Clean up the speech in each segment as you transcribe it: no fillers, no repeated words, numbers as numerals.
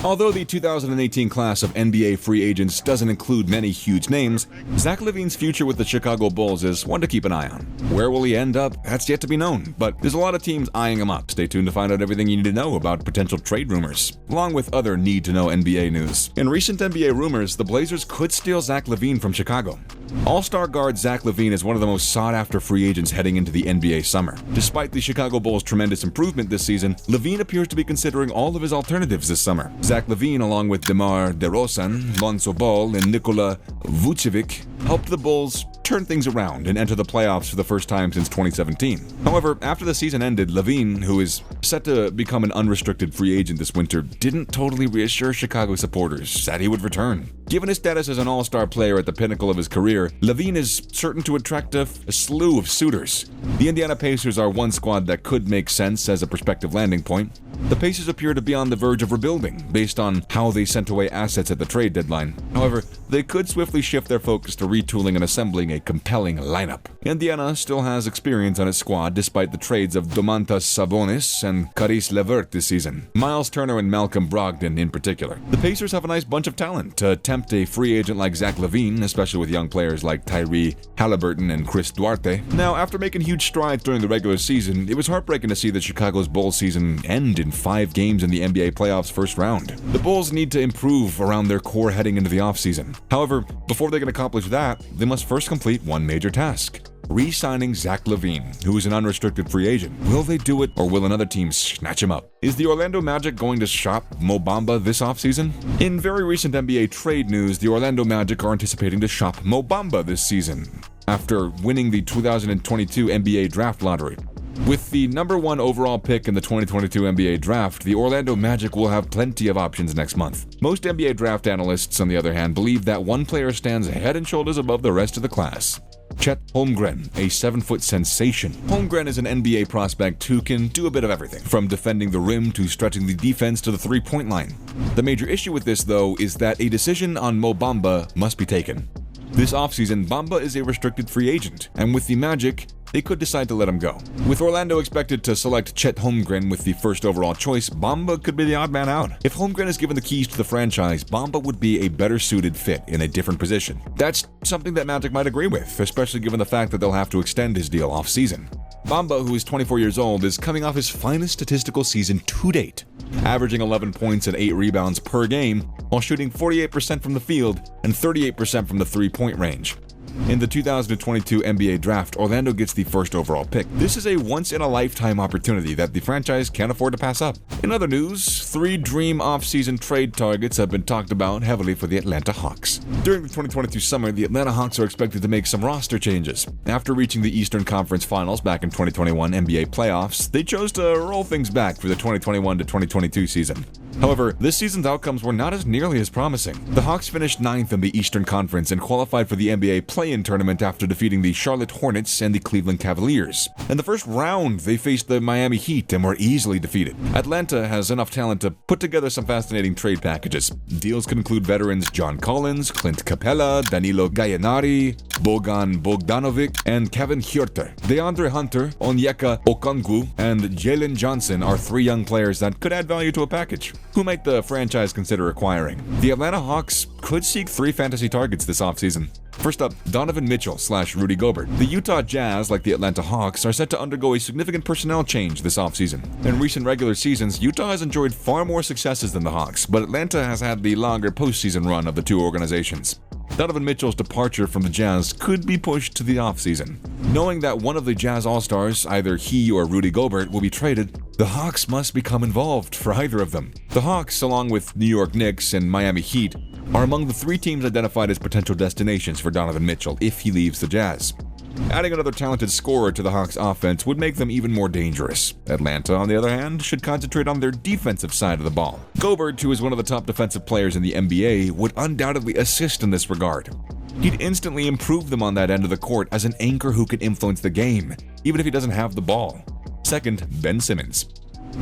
Although the 2018 class of NBA free agents doesn't include many huge names, Zach LaVine's future with the Chicago Bulls is one to keep an eye on. Where will he end up? That's yet to be known, but there's a lot of teams eyeing him up. Stay tuned to find out everything you need to know about potential trade rumors, along with other need-to-know NBA news. In recent NBA rumors, the Blazers could steal Zach LaVine from Chicago. All-star guard Zach LaVine is one of the most sought-after free agents heading into the NBA summer. Despite the Chicago Bulls' tremendous improvement this season, LaVine appears to be considering all of his alternatives this summer. Zach LaVine, along with DeMar DeRozan, Lonzo Ball, and Nikola Vucevic, helped the Bulls turn things around and enter the playoffs for the first time since 2017. However, after the season ended, LaVine, who is set to become an unrestricted free agent this winter, didn't totally reassure Chicago supporters that he would return. Given his status as an all-star player at the pinnacle of his career, LaVine is certain to attract a slew of suitors. The Indiana Pacers are one squad that could make sense as a prospective landing point. The Pacers appear to be on the verge of rebuilding, based on how they sent away assets at the trade deadline. However, they could swiftly shift their focus to retooling and assembling a compelling lineup. Indiana still has experience on its squad despite the trades of Domantas Sabonis and Caris LeVert this season, Miles Turner and Malcolm Brogdon in particular. The Pacers have a nice bunch of talent to tempt a free agent like Zach LaVine, especially with young players like Tyree Halliburton and Chris Duarte. Now, after making huge strides during the regular season, it was heartbreaking to see the Chicago's Bulls season end in 5 games in the NBA playoffs first round. The Bulls need to improve around their core heading into the offseason. However, before they can accomplish that, they must first complete one major task: re-signing Zach LaVine, who is an unrestricted free agent. Will they do it, or will another team snatch him up? Is the Orlando Magic going to shop Mo Bamba this offseason? In very recent NBA trade news, the Orlando Magic are anticipating to shop Mo Bamba this season, after winning the 2022 NBA Draft Lottery. With the number 1 overall pick in the 2022 NBA Draft, the Orlando Magic will have plenty of options next month. Most NBA draft analysts, on the other hand, believe that one player stands head and shoulders above the rest of the class: Chet Holmgren, a 7-foot sensation. Holmgren is an NBA prospect who can do a bit of everything, from defending the rim to stretching the defense to the three-point line. The major issue with this, though, is that a decision on Mo Bamba must be taken. This offseason, Bamba is a restricted free agent, and with the Magic, they could decide to let him go. With Orlando expected to select Chet Holmgren with the first overall choice, Bamba could be the odd man out. If Holmgren is given the keys to the franchise, Bamba would be a better suited fit in a different position. That's something that Magic might agree with, especially given the fact that they'll have to extend his deal off-season. Bamba, who is 24 years old, is coming off his finest statistical season to date, averaging 11 points and 8 rebounds per game, while shooting 48% from the field and 38% from the three-point range. In the 2022 NBA Draft, Orlando gets the first overall pick. This is a once-in-a-lifetime opportunity that the franchise can't afford to pass up. In other news, 3 dream off-season trade targets have been talked about heavily for the Atlanta Hawks. During the 2022 summer, the Atlanta Hawks are expected to make some roster changes. After reaching the Eastern Conference Finals back in 2021 NBA playoffs, they chose to roll things back for the 2021 to 2022 season. However, this season's outcomes were not as nearly as promising. The Hawks finished 9th in the Eastern Conference and qualified for the NBA play-in tournament after defeating the Charlotte Hornets and the Cleveland Cavaliers. In the first round, they faced the Miami Heat and were easily defeated. Atlanta has enough talent to put together some fascinating trade packages. Deals could include veterans John Collins, Clint Capella, Danilo Gallinari, Bogan Bogdanovic, and Kevin Huerter. DeAndre Hunter, Onyeka Okongwu, and Jalen Johnson are 3 young players that could add value to a package. Who might the franchise consider acquiring? The Atlanta Hawks could seek 3 fantasy targets this offseason. First up, Donovan Mitchell/Rudy Gobert. The Utah Jazz, like the Atlanta Hawks, are set to undergo a significant personnel change this offseason. In recent regular seasons, Utah has enjoyed far more successes than the Hawks, but Atlanta has had the longer postseason run of the 2 organizations. Donovan Mitchell's departure from the Jazz could be pushed to the offseason. Knowing that one of the Jazz All-Stars, either he or Rudy Gobert, will be traded, the Hawks must become involved for either of them. The Hawks, along with New York Knicks and Miami Heat, are among the 3 teams identified as potential destinations for Donovan Mitchell if he leaves the Jazz. Adding another talented scorer to the Hawks' offense would make them even more dangerous. Atlanta, on the other hand, should concentrate on their defensive side of the ball. Gobert, who is one of the top defensive players in the NBA, would undoubtedly assist in this regard. He'd instantly improve them on that end of the court as an anchor who can influence the game, even if he doesn't have the ball. Second, Ben Simmons.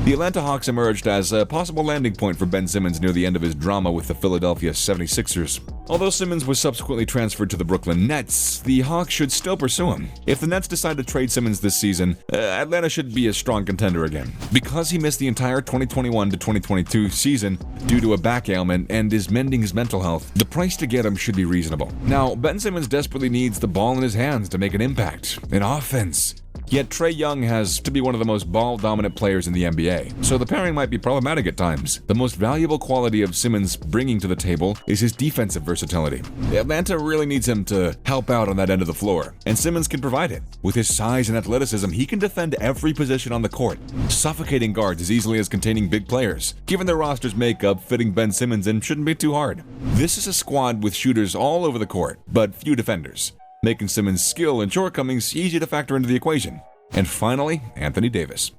The Atlanta Hawks emerged as a possible landing point for Ben Simmons near the end of his drama with the Philadelphia 76ers. Although Simmons was subsequently transferred to the Brooklyn Nets, the Hawks should still pursue him. If the Nets decide to trade Simmons this season, Atlanta should be a strong contender again. Because he missed the entire 2021 to 2022 season due to a back ailment and is mending his mental health, the price to get him should be reasonable. Now, Ben Simmons desperately needs the ball in his hands to make an impact, an offense. Yet Trae Young has to be one of the most ball-dominant players in the NBA, so the pairing might be problematic at times. The most valuable quality of Simmons bringing to the table is his defensive versatility. Atlanta really needs him to help out on that end of the floor, and Simmons can provide it. With his size and athleticism, he can defend every position on the court, suffocating guards as easily as containing big players. Given their roster's makeup, fitting Ben Simmons in shouldn't be too hard. This is a squad with shooters all over the court, but few defenders, making Simmons' skill and shortcomings easy to factor into the equation. And finally, Anthony Davis.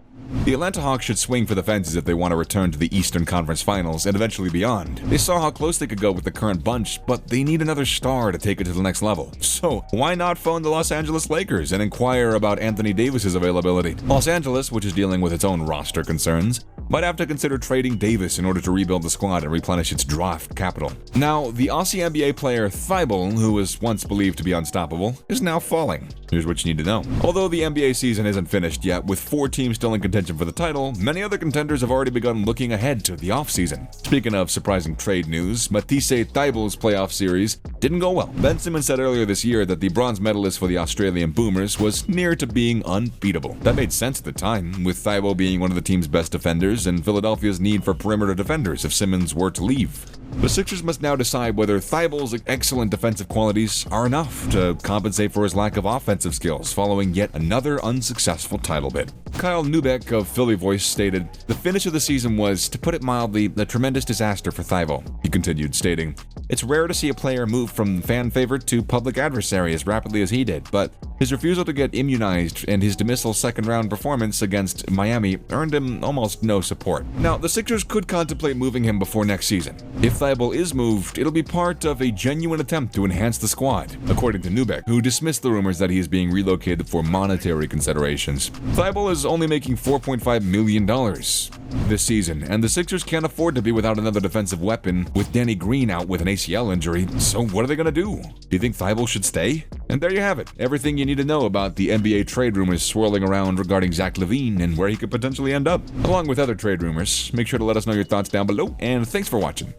The Atlanta Hawks should swing for the fences if they want to return to the Eastern Conference Finals and eventually beyond. They saw how close they could go with the current bunch, but they need another star to take it to the next level. So why not phone the Los Angeles Lakers and inquire about Anthony Davis's availability? Los Angeles, which is dealing with its own roster concerns, might have to consider trading Davis in order to rebuild the squad and replenish its draft capital. Now, the Aussie NBA player Thibault, who was once believed to be unstoppable, is now falling. Here's what you need to know. Although the NBA season isn't finished yet, with 4 teams still in contention for the title, many other contenders have already begun looking ahead to the offseason. Speaking of surprising trade news, Matisse Thybulle's playoff series didn't go well. Ben Simmons said earlier this year that the bronze medalist for the Australian Boomers was near to being unbeatable. That made sense at the time, with Thibault being one of the team's best defenders and Philadelphia's need for perimeter defenders if Simmons were to leave. The Sixers must now decide whether Thybulle's excellent defensive qualities are enough to compensate for his lack of offensive skills following yet another unsuccessful title bid. Kyle Neubeck of Philly Voice stated, "The finish of the season was, to put it mildly, a tremendous disaster for Thibault." He continued, stating, "It's rare to see a player move from fan favorite to public adversary as rapidly as he did, but his refusal to get immunized and his dismissal second-round performance against Miami earned him almost no support." Now, the Sixers could contemplate moving him before next season. If Thibault is moved, it'll be part of a genuine attempt to enhance the squad, according to Neubeck, who dismissed the rumors that he is being relocated for monetary considerations. Thibault is only making $4.5 million this season, and the Sixers can't afford to be without another defensive weapon with Danny Green out with an ACL injury, so what are they going to do? Do you think Thibault should stay? And there you have it, everything you need to know about the NBA trade rumors swirling around regarding Zach LaVine and where he could potentially end up. Along with other trade rumors, make sure to let us know your thoughts down below, and thanks for watching.